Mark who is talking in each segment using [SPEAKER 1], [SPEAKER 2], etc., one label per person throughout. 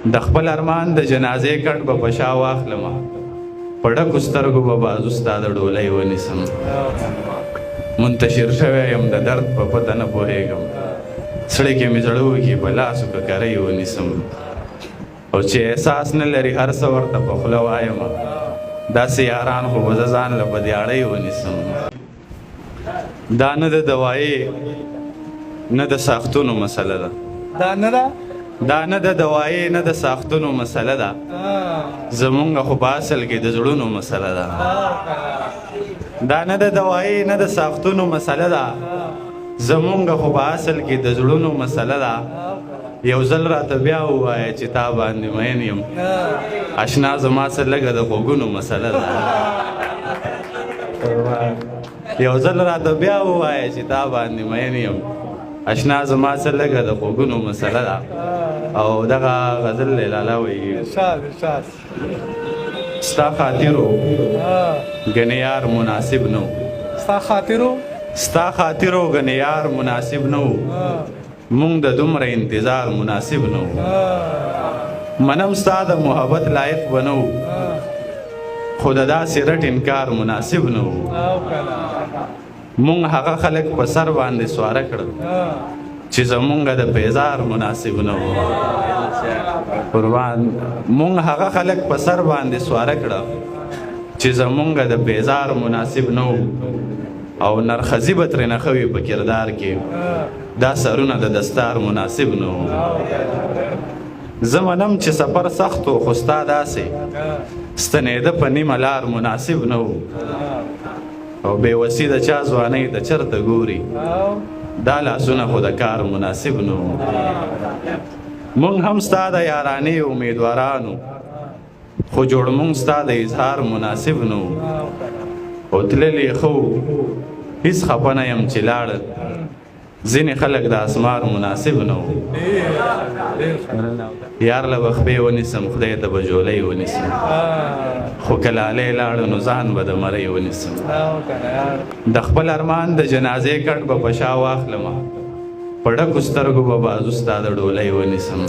[SPEAKER 1] د خپل ارمان د جنازې کټ به په شا واخلمه په ډکو سترګو به بازو ستا د ډولۍ ونیسم منتشر شوی یم د درد په پته نه پوهېږم سړی کې مې زړه وکي په لاسو ککرۍ ونیسم او چې احساس نه لري هر څه ورته په خوله وایمه داسې یاران خو به زه ځان له بدیاړۍ ونیسم دا نه د دوایي نه د ساختونو مسله ده دا نه د دوایي نه د ساختونو مسله ده زمونږ خو په اصل کې د زړونو مسله ده دا نه د دوایي نه د ساختونو مسله ده زمونږ خو په اصل کې د زړونو مسله ده یو ځل راته بیا ووایه چې تا باندې مین یم اشنا زما څه لږه د غوږونو مسله ده یو ځل راته بیا ووایه چې تا باندې مین یم اشنا زما څه لږه د غوږونو مسله ده او دغه غزل لاله وایي ستا خاطرو ګنې یار مناسب نه ستا خاطرو ګنې یار مناسب نه و مونږ د دومره انتظار مناسب نه و منم ستا د محبت لایق به نه و خو د داسې رټ انکار مناسب نه و مونږ هغه خلک په سر باندې سواره کړل چې زمونږ د بیزار مناسب نه و قربان مونږ هغه خلک په سر باندې سواره کړل چې زمونږ د بیزار مناسب نه و او نرخزی به ترې نه ښه وي په کردار کې دا سرونه د دستار مناسب نه و زه منم چې سفر سخت و خو ستا داسې ستنېده په نیمه لار مناسب نه و او بېوسي د چا ځوانۍ د چرته ګوري دا لاسونه خو د کار مناسب نه و مونږ هم ستا د یارانې امیدوارانو خو جوړ مونږ ستا د اظهار مناسب نه و او تللی خو هیڅ خفه نه یم چې لاړل ځینې خلک د اسمار مناسب نه و یار له به خپې ونیسم خدای ته به جولۍ ونیسم خو که لالی لاړه نو ځان به د مرۍ ونیسم د خپل ارمان د جنازې کټ به په شا واخلمه په ډکو سترګو به بازو ستا د ډولۍ ونیسم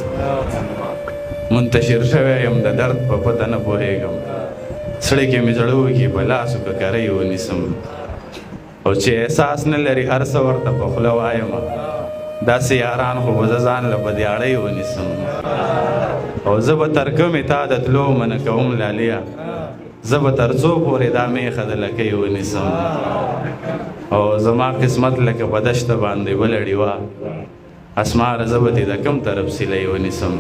[SPEAKER 1] منتشر شوی یم د درد په پته نه پوهېږم سړی کې مې زړه وکي په لاسو ککرۍ ونیسم او چې احساس نه لري هر څه ورته په خوله وایمه داسې یاران خو به زه ځان له بدیاړۍ ونیسم او زه به تر کومې تا د تلو منع کوم لاليه زه به تر څو پورې دا میخه د لکۍ ونیسم او زما قسمت لکه په دشته باندې بله ډیوه اسماره زه به دې د کوم طرف سیلۍ ونیسم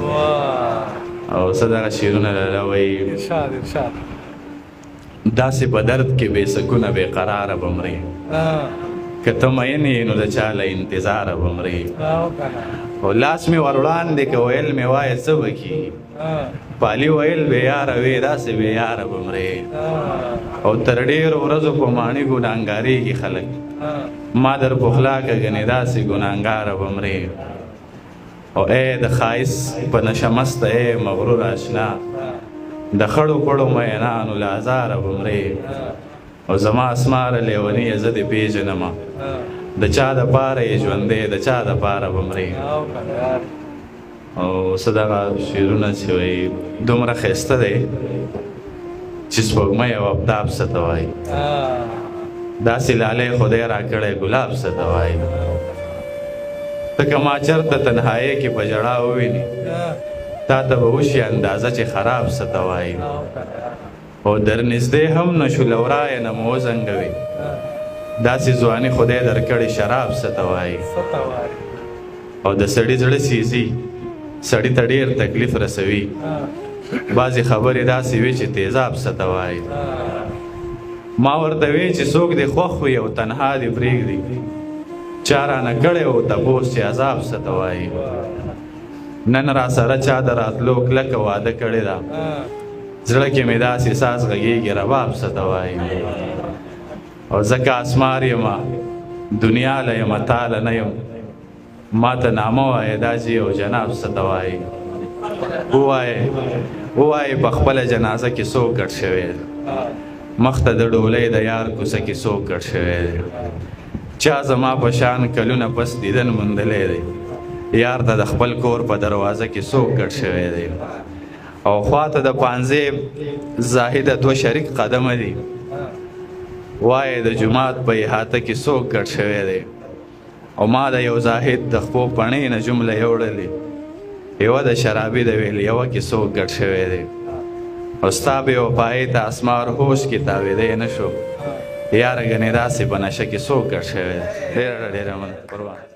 [SPEAKER 1] او څه دغه شعرونه لاله وایي داسې په درد کې بې سکونه بې قراره به مرې که ته مین یې نو د چا له انتظاره به مرې او لاس مې ور وړاندې که ویل مې وایه څه به کېږي پالي ویل بې یاره وې داسې بې یاره به مرې او تر ډېرو ورځو په ماڼي ګناهګارېږي خلک ما در پخلا که ګنې داسې ګناهګاره به مرې او ای د ښایست په نشه مسته ای مغرور اشنا د خړو پړو مینانو له ازاره به مرې او زما اسماره لیونیه زه دې پېژنمه د چا دپاره یې ژوندی د چا دپاره به مرې او څه دغه شعرونه چې وایي دومره ښایسته دی چې سپوږمۍ او آفتاب څه ته وایي داسې لالی خدای راکړی ګلاب څه ته وایي ته که ما چېرته تنهایۍ کې په ژړا وویني تا ته به وشي اندازه چې خراب څه ته وایي او در نږدې هم نشو له ورایه نه مو وزنګوي داسې ځواني خدای درکړې شراب څه ته وایي او د سړي زړه سیزي سړي ته ډېر تکلیف رسوي بعضې خبرې داسې وي چې تیزاب څه ته وایي ما ورته وی چې څوک دې خوښ وي او تنها دې پرېږدي چا رانه کړی و تپوس چې عذاب څه ته وایي نن را سره چا د راتلو کلکه واده کړې ده زړه کې مې داسې ساز غږېږي رباب څه ته وایي او ځکه اسمار یمه دنیا له یمه تاله نه یم ما ته نامه وایه دا چې یو جناب څه ته وایي ووایې په خپله جنازه کې څوک ګډ شوی دی مخ ته د ډولۍ د یار کوڅه کې څوک ګډ شوی دی چا زما په شان کلونه پس دیدن موندلی دی یار ته د خپل کور په دروازه کې څوک ګډ شوی دی او خواته د پانځې زاهده دوه شریک قدمه دي وایې د جومات په احاطه کې څوک ګډ شوی دی او ما د یو زاهد د خپو پڼې نه جمله یوړلې یوه د شرابي د ویل یوه کې څوک ګډ شوی دی او ستا بې وفایۍ ته اسمار هوش کې تاویدی نه شو یاره ګنې داسې په نشه کې څوک ګډ شوی دی ډېره ډېره من قربان